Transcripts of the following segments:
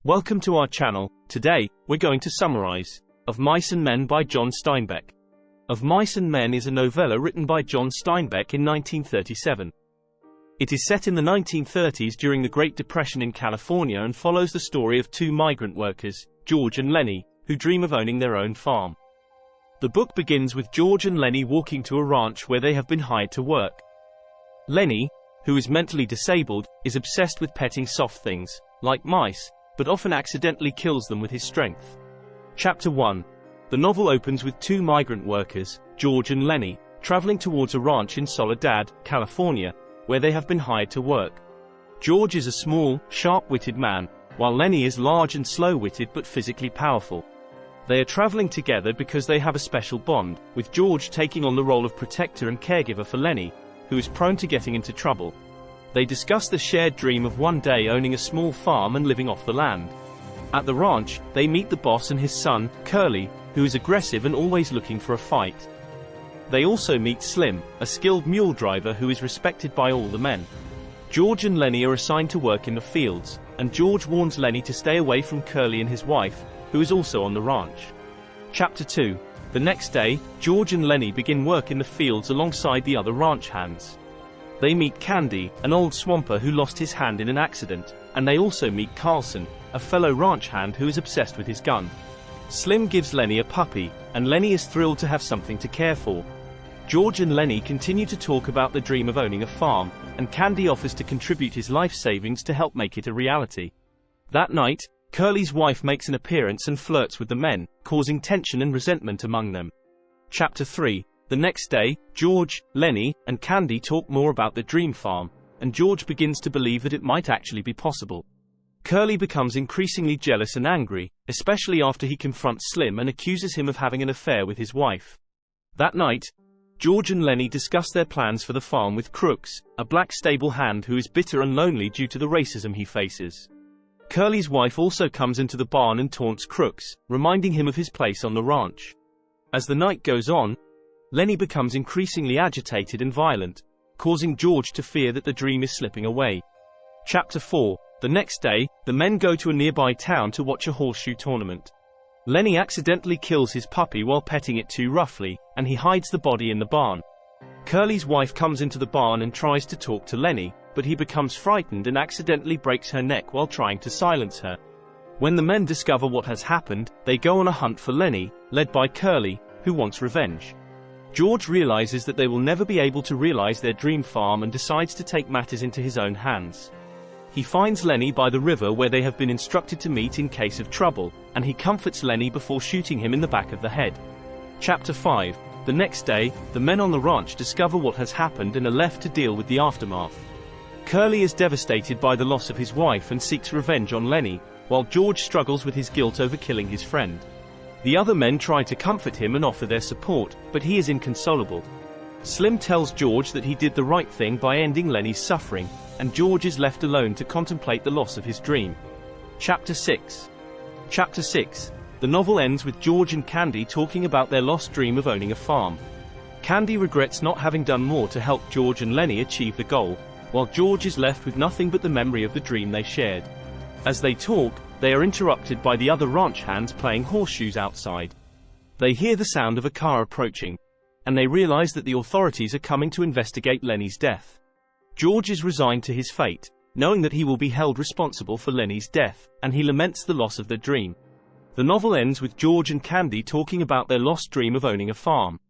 Welcome to our channel. Today, we're going to summarize Of Mice and Men by John Steinbeck. Of Mice and Men is a novella written by John Steinbeck in 1937. It is set in the 1930s during the Great Depression in California and follows the story of two migrant workers, George and Lennie, who dream of owning their own farm. The book begins with George and Lennie walking to a ranch where they have been hired to work. Lennie, who is mentally disabled, is obsessed with petting soft things, like mice, but often accidentally kills them with his strength. Chapter 1. The novel opens with two migrant workers, George and Lennie, traveling towards a ranch in Soledad, California, where they have been hired to work. George is a small, sharp-witted man, while Lennie is large and slow-witted but physically powerful. They are traveling together because they have a special bond, with George taking on the role of protector and caregiver for Lennie, who is prone to getting into trouble. They discuss the shared dream of one day owning a small farm and living off the land. At the ranch, they meet the boss and his son, Curly, who is aggressive and always looking for a fight. They also meet Slim, a skilled mule driver who is respected by all the men. George and Lennie are assigned to work in the fields, and George warns Lennie to stay away from Curly and his wife, who is also on the ranch. Chapter 2. The next day, George and Lennie begin work in the fields alongside the other ranch hands. They meet Candy, an old swamper who lost his hand in an accident, and they also meet Carlson, a fellow ranch hand who is obsessed with his gun. Slim gives Lennie a puppy, and Lennie is thrilled to have something to care for. George and Lennie continue to talk about the dream of owning a farm, and Candy offers to contribute his life savings to help make it a reality. That night, Curly's wife makes an appearance and flirts with the men, causing tension and resentment among them. Chapter 3. The next day, George, Lennie, and Candy talk more about the dream farm, and George begins to believe that it might actually be possible. Curly becomes increasingly jealous and angry, especially after he confronts Slim and accuses him of having an affair with his wife. That night, George and Lennie discuss their plans for the farm with Crooks, a black stable hand who is bitter and lonely due to the racism he faces. Curly's wife also comes into the barn and taunts Crooks, reminding him of his place on the ranch. As the night goes on, Lennie becomes increasingly agitated and violent, causing George to fear that the dream is slipping away. Chapter 4. The next day, the men go to a nearby town to watch a horseshoe tournament. Lennie accidentally kills his puppy while petting it too roughly, and he hides the body in the barn. Curly's wife comes into the barn and tries to talk to Lennie, but he becomes frightened and accidentally breaks her neck while trying to silence her. When the men discover what has happened, they go on a hunt for Lennie, led by Curly, who wants revenge. George realizes that they will never be able to realize their dream farm and decides to take matters into his own hands. He finds Lennie by the river where they have been instructed to meet in case of trouble, and he comforts Lennie before shooting him in the back of the head. Chapter 5. The next day, the men on the ranch discover what has happened and are left to deal with the aftermath. Curly is devastated by the loss of his wife and seeks revenge on Lennie, while George struggles with his guilt over killing his friend. The other men try to comfort him and offer their support, but he is inconsolable. Slim tells George that he did the right thing by ending Lennie's suffering, and George is left alone to contemplate the loss of his dream. Chapter 6. Chapter 6. The novel ends with George and Candy talking about their lost dream of owning a farm. Candy regrets not having done more to help George and Lennie achieve the goal, while George is left with nothing but the memory of the dream they shared. As they talk, they are interrupted by the other ranch hands playing horseshoes outside. They hear the sound of a car approaching, and they realize that the authorities are coming to investigate Lennie's death. George is resigned to his fate, knowing that he will be held responsible for Lennie's death, and he laments the loss of their dream. The novel ends with George and Candy talking about their lost dream of owning a farm.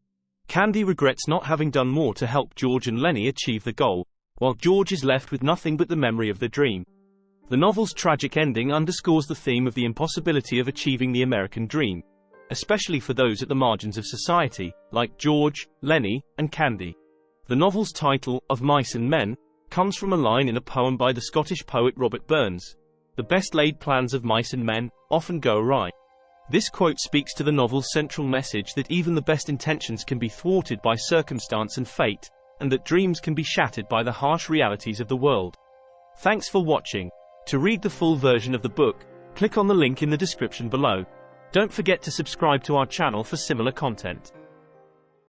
Candy regrets not having done more to help George and Lennie achieve the goal, while George is left with nothing but the memory of the dream. The novel's tragic ending underscores the theme of the impossibility of achieving the American dream, especially for those at the margins of society, like George, Lennie, and Candy. The novel's title, Of Mice and Men, comes from a line in a poem by the Scottish poet Robert Burns. The best laid plans of mice and men often go awry. This quote speaks to the novel's central message that even the best intentions can be thwarted by circumstance and fate, and that dreams can be shattered by the harsh realities of the world. Thanks for watching. To read the full version of the book, click on the link in the description below. Don't forget to subscribe to our channel for similar content.